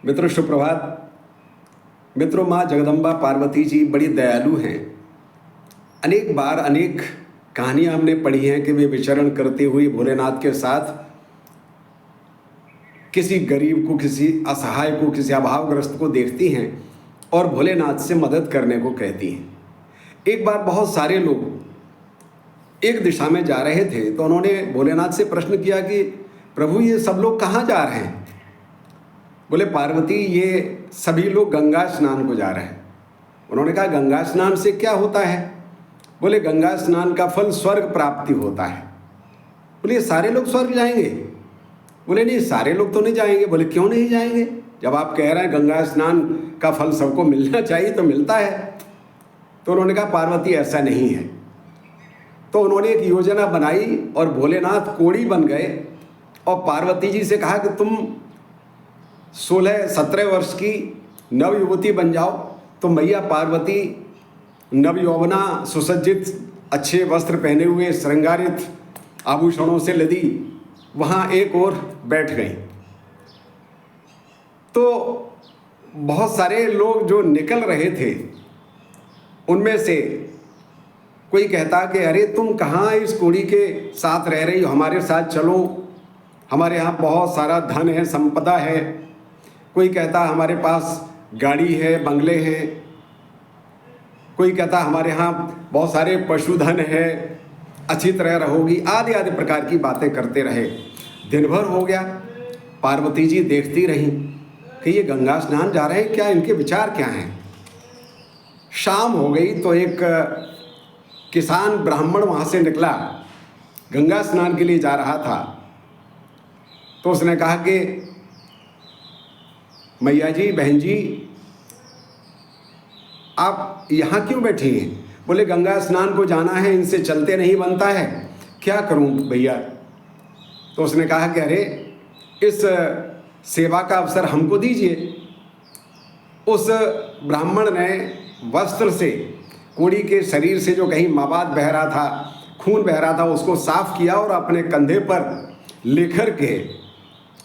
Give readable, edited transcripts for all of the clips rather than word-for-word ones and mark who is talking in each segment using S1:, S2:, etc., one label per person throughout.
S1: मित्रों सुप्रभात। मित्रों, माँ जगदम्बा पार्वती जी बड़ी दयालु हैं। अनेक बार अनेक कहानियाँ हमने पढ़ी हैं कि वे विचरण करते हुए भोलेनाथ के साथ किसी गरीब को, किसी असहाय को, किसी अभावग्रस्त को देखती हैं और भोलेनाथ से मदद करने को कहती हैं। एक बार बहुत सारे लोग एक दिशा में जा रहे थे तो उन्होंने भोलेनाथ से प्रश्न किया कि प्रभु, ये सब लोग कहाँ जा रहे हैं? बोले, पार्वती, ये सभी लोग गंगा स्नान को जा रहे हैं। उन्होंने कहा, गंगा स्नान से क्या होता है? बोले, गंगा स्नान का फल स्वर्ग प्राप्ति होता है। बोले, सारे लोग स्वर्ग जाएंगे? बोले, नहीं, सारे लोग तो नहीं जाएंगे। बोले, क्यों नहीं जाएंगे? जब आप कह रहे हैं गंगा स्नान का फल सबको मिलना चाहिए तो मिलता है। तो उन्होंने कहा, पार्वती, ऐसा नहीं है। तो उन्होंने एक योजना बनाई और भोलेनाथ कोड़ी बन गए और पार्वती जी से कहा कि तुम 16-17 वर्ष की नव युवती बन जाओ। तो मैया पार्वती नव यौवना, सुसज्जित, अच्छे वस्त्र पहने हुए, श्रृंगारित आभूषणों से लदी वहाँ एक ओर बैठ गई। तो बहुत सारे लोग जो निकल रहे थे उनमें से कोई कहता कि अरे, तुम कहाँ इस कोड़ी के साथ रह रही हो, हमारे साथ चलो, हमारे यहाँ बहुत सारा धन है, संपदा है। कोई कहता हमारे पास गाड़ी है, बंगले हैं। कोई कहता हमारे यहाँ बहुत सारे पशुधन है, अच्छी तरह रहोगी, आदि आदि प्रकार की बातें करते रहे। दिन भर हो गया। पार्वती जी देखती रहीं कि ये गंगा स्नान जा रहे हैं, क्या इनके विचार क्या हैं। शाम हो गई तो एक किसान ब्राह्मण वहाँ से निकला, गंगा स्नान के लिए जा रहा था। तो उसने कहा कि मैया जी, बहन जी, आप यहाँ क्यों बैठी हैं? बोले, गंगा स्नान को जाना है, इनसे चलते नहीं बनता है, क्या करूँ भैया? तो उसने कहा कि अरे, इस सेवा का अवसर हमको दीजिए। उस ब्राह्मण ने वस्त्र से कोड़ी के शरीर से जो कहीं मवाद बह रहा था, खून बह रहा था, उसको साफ किया और अपने कंधे पर लेकर के,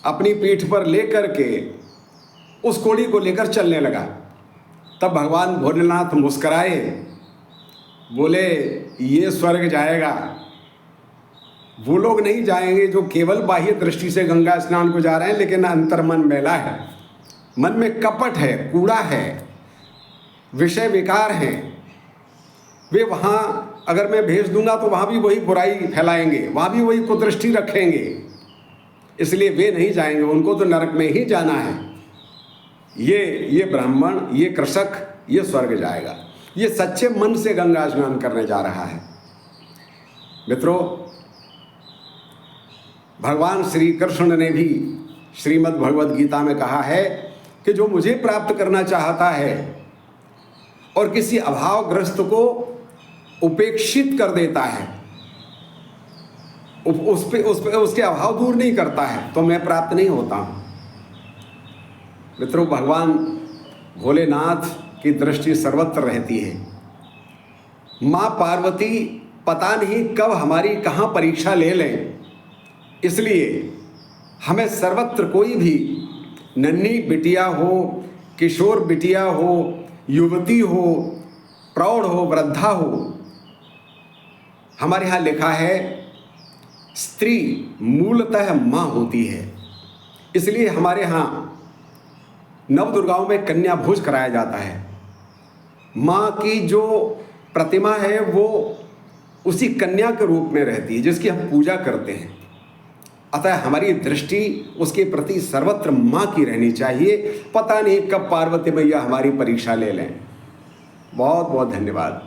S1: अपनी पीठ पर लेकर के उस कोड़ी को लेकर चलने लगा। तब भगवान भोलेनाथ मुस्कराए, बोले, ये स्वर्ग जाएगा। वो लोग नहीं जाएंगे जो केवल बाह्य दृष्टि से गंगा स्नान को जा रहे हैं लेकिन अंतर्मन मैला है, मन में कपट है, कूड़ा है, विषय विकार हैं। वे वहाँ अगर मैं भेज दूंगा तो वहाँ भी वही बुराई फैलाएंगे, वहाँ भी वही कुदृष्टि रखेंगे, इसलिए वे नहीं जाएंगे, उनको तो नरक में ही जाना है। ये ब्राह्मण, ये कृषक, ये स्वर्ग जाएगा। ये सच्चे मन से गंगा स्नान करने जा रहा है। मित्रों, भगवान श्री कृष्ण ने भी श्रीमद् भगवद गीता में कहा है कि जो मुझे प्राप्त करना चाहता है और किसी अभावग्रस्त को उपेक्षित कर देता है, उसके अभाव दूर नहीं करता है, तो मैं प्राप्त नहीं होता हूँ। मित्रों, भगवान भोलेनाथ की दृष्टि सर्वत्र रहती है। माँ पार्वती पता नहीं कब हमारी कहाँ परीक्षा ले लें, इसलिए हमें सर्वत्र कोई भी नन्ही बिटिया हो, किशोर बिटिया हो, युवती हो, प्रौढ़ हो, वृद्धा हो, हमारे यहाँ लिखा है स्त्री मूलतः माँ होती है। इसलिए हमारे यहाँ नवदुर्गाओं में कन्या भोज कराया जाता है। माँ की जो प्रतिमा है वो उसी कन्या के रूप में रहती है जिसकी हम पूजा करते हैं। अतः हमारी दृष्टि उसके प्रति सर्वत्र माँ की रहनी चाहिए। पता नहीं कब पार्वती मैया हमारी परीक्षा ले लें। बहुत बहुत धन्यवाद।